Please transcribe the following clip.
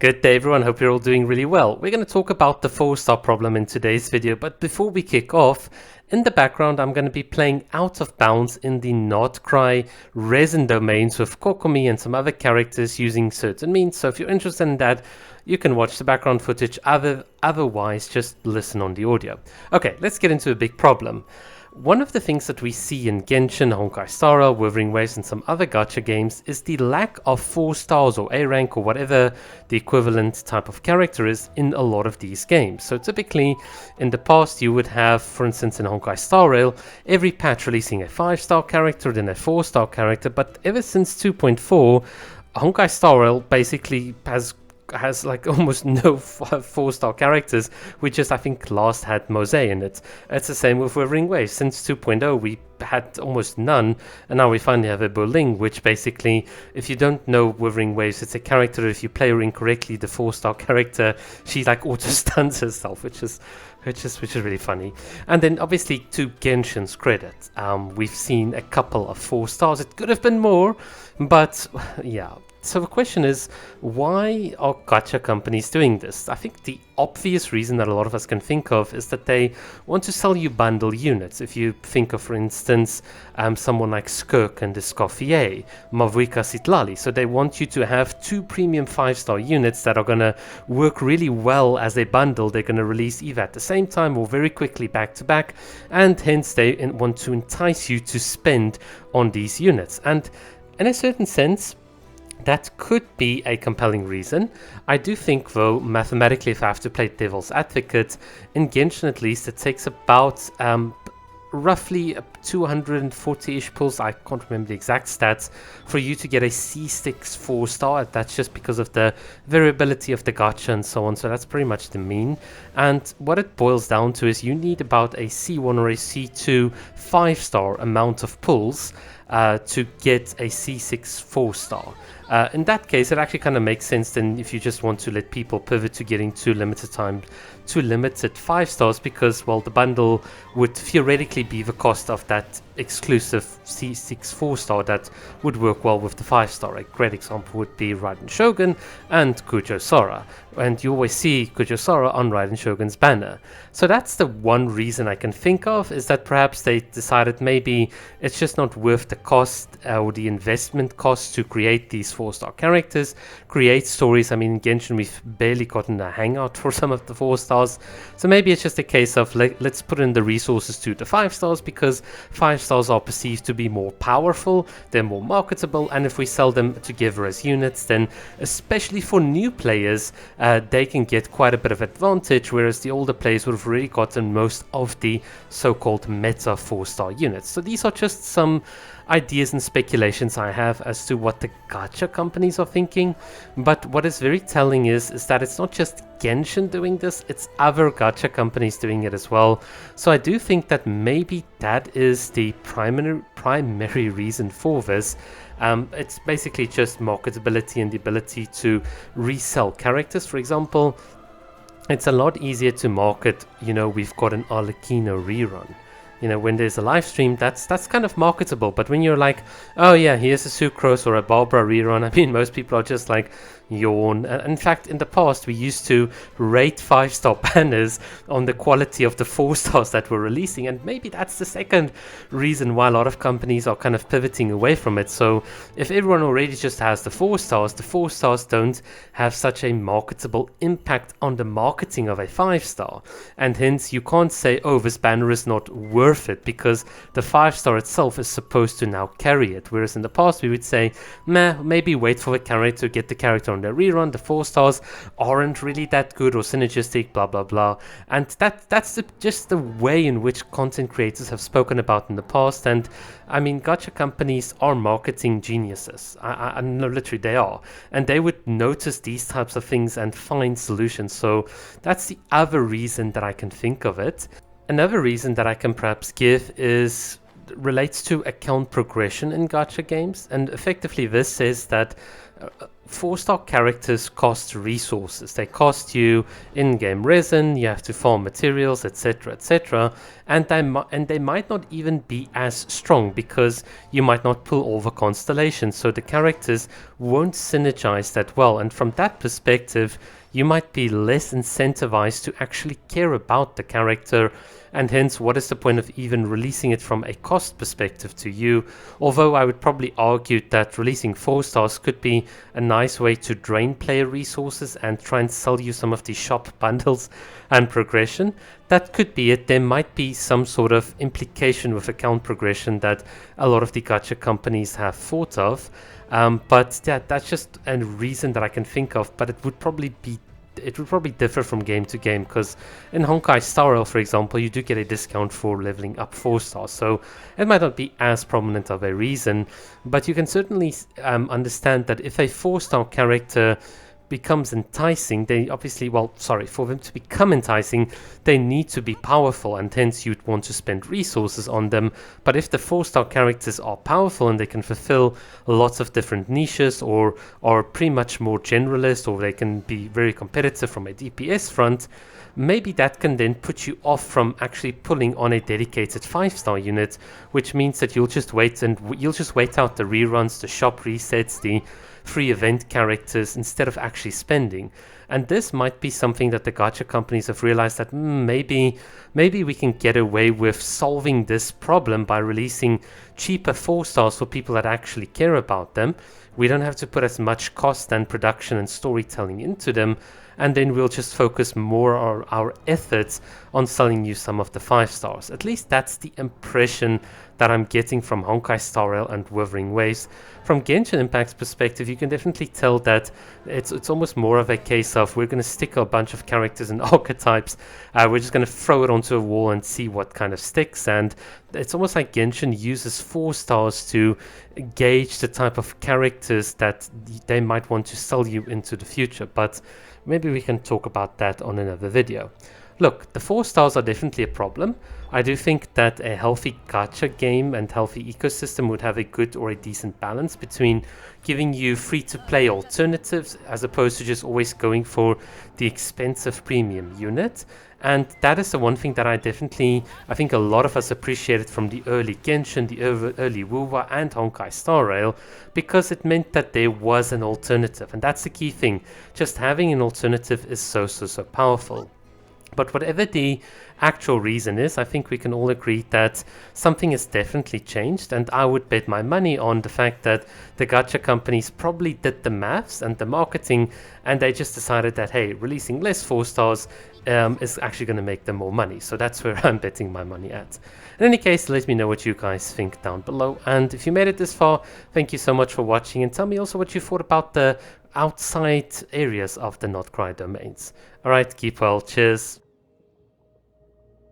Good day everyone, hope you're all doing really well. We're going to talk about the 4-star problem in today's video, but before we kick off, in the background I'm going to be playing Out of Bounds in the Nordcry resin domains with Kokomi and some other characters using certain means, so if you're interested in that, you can watch the background footage, otherwise just listen on the audio. Okay, let's get into a big problem. One of the things that we see in Genshin, Honkai Star Rail, Wuthering Waves and some other gacha games is the lack of 4 stars or A rank or whatever the equivalent type of character is in a lot of these games. So typically in the past you would have, for instance in Honkai Star Rail, every patch releasing a 5-star character, then a 4-star character, but ever since 2.4, Honkai Star Rail basically has like almost no 4-star characters. We just, I think, last had Mose in it. It's the same with Wuthering Waves. Since 2.0 we had almost none, and now we finally have a Boling, which basically, if you don't know Wuthering Waves, it's a character, if you play her incorrectly, the 4-star character, she like auto stuns herself, which is really funny. And then obviously, to Genshin's credit, we've seen a couple of 4 stars. It could have been more, but yeah. So the question is, why are gacha companies doing this? I think the obvious reason that a lot of us can think of is that they want to sell you bundle units. If you think of, for instance, someone like Skirk and Escoffier, Mavuika Sitlali. So they want you to have 2 premium 5-star units that are going to work really well as a bundle. They're going to release either at the same time or very quickly back to back, and hence they want to entice you to spend on these units. And in a certain sense, that could be a compelling reason. I do think, though, mathematically, if I have to play devil's advocate, in Genshin at least, it takes about roughly 240-ish pulls, I can't remember the exact stats, for you to get a C6 4-star. That's just because of the variability of the gacha and so on, so that's pretty much the mean. And what it boils down to is you need about a C1 or a C2 5-star amount of pulls to get a C6 4-star. In that case, it actually kind of makes sense then if you just want to let people pivot to getting two limited 5 stars, because, well, the bundle would theoretically be the cost of that exclusive C6 4-star that would work well with the 5-star. A great example would be Raiden Shogun and Kujo Sora, and you always see Kujo Sora on Raiden Shogun's banner. So that's the one reason I can think of, is that perhaps they decided maybe it's just not worth the cost or the investment cost to create these 4-star characters, create stories. I mean, in Genshin we've barely gotten a hangout for some of the 4 stars, so maybe it's just a case of let's put in the resources to the 5 stars, because 5 stars are perceived to be more powerful, they're more marketable, and if we sell them together as units, then especially for new players, they can get quite a bit of advantage, whereas the older players would have already gotten most of the so-called meta 4-star units. So these are just some ideas and speculations I have as to what the gacha companies are thinking, but what is very telling is that it's not just Genshin doing this, it's other gacha companies doing it as well. So I do think that maybe that is the primary reason for this. It's basically just marketability and the ability to resell characters. For example, it's a lot easier to market, we've got an Arlecchino rerun. When there's a live stream, that's kind of marketable. But when you're like, oh yeah, here's a Sucrose or a Barbara rerun, I mean, most people are just like, yawn. In fact, in the past, we used to rate 5-star banners on the quality of the 4 stars that we're releasing, and maybe that's the second reason why a lot of companies are kind of pivoting away from it. So if everyone already just has the 4 stars, the 4 stars don't have such a marketable impact on the marketing of a 5-star, and hence you can't say, oh, this banner is not worth it, because the 5-star itself is supposed to now carry it, whereas in the past we would say, maybe wait for the character to get the character on the rerun, the 4 stars aren't really that good or synergistic, blah blah blah. And that's just the way in which content creators have spoken about in the past. And I mean, gacha companies are marketing geniuses. I know, literally they are, and they would notice these types of things and find solutions. So that's the other reason that I can think of it. Another reason that I can perhaps give is relates to account progression in gacha games, and effectively this says that 4-star characters cost resources. They cost you in-game resin, you have to farm materials, etc, etc, and they might not even be as strong because you might not pull all the constellations, so the characters won't synergize that well, and from that perspective you might be less incentivized to actually care about the character, and hence what is the point of even releasing it from a cost perspective to you. Although I would probably argue that releasing 4 stars could be a nice way to drain player resources and try and sell you some of the shop bundles and progression. That could be it. There might be some sort of implication with account progression that a lot of the gacha companies have thought of, but yeah, that's just a reason that I can think of, but it would probably differ from game to game, because in Honkai Star Rail, for example, you do get a discount for leveling up 4 stars, so it might not be as prominent of a reason, but you can certainly understand that if a 4-star character becomes enticing, they obviously, well, sorry, for them to become enticing, they need to be powerful, and hence you'd want to spend resources on them. But if the 4-star characters are powerful and they can fulfill lots of different niches, or are pretty much more generalist, or they can be very competitive from a DPS front, maybe that can then put you off from actually pulling on a dedicated 5-star unit, which means that you'll just wait out the reruns, the shop resets, the free event characters, instead of actually spending. And this might be something that the gacha companies have realized, that maybe we can get away with solving this problem by releasing cheaper 4 stars for people that actually care about them. We don't have to put as much cost and production and storytelling into them, and then we'll just focus more our efforts on selling you some of the 5 stars. At least that's the impression that I'm getting from Honkai Star Rail and Wuthering Waves. From Genshin Impact's perspective, you can definitely tell that it's almost more of a case of, we're going to stick a bunch of characters and archetypes, we're just going to throw it onto a wall and see what kind of sticks, and it's almost like Genshin uses 4 stars to gauge the type of characters that they might want to sell you into the future, but maybe we can talk about that on another video. Look, the 4 stars are definitely a problem. I do think that a healthy gacha game and healthy ecosystem would have a good or a decent balance between giving you free-to-play alternatives as opposed to just always going for the expensive premium unit. And that is the one thing that I think a lot of us appreciated from the early Genshin, the early Wuwa and Honkai Star Rail, because it meant that there was an alternative, and that's the key thing. Just having an alternative is so powerful. But whatever the actual reason is, I think we can all agree that something has definitely changed, and I would bet my money on the fact that the gacha companies probably did the maths and the marketing, and they just decided that, hey, releasing less 4 stars is actually going to make them more money. So that's where I'm betting my money at. In any case, let me know what you guys think down below, and if you made it this far, thank you so much for watching, and tell me also what you thought about the outside areas of the Not Cry domains. Alright, keep well, cheers.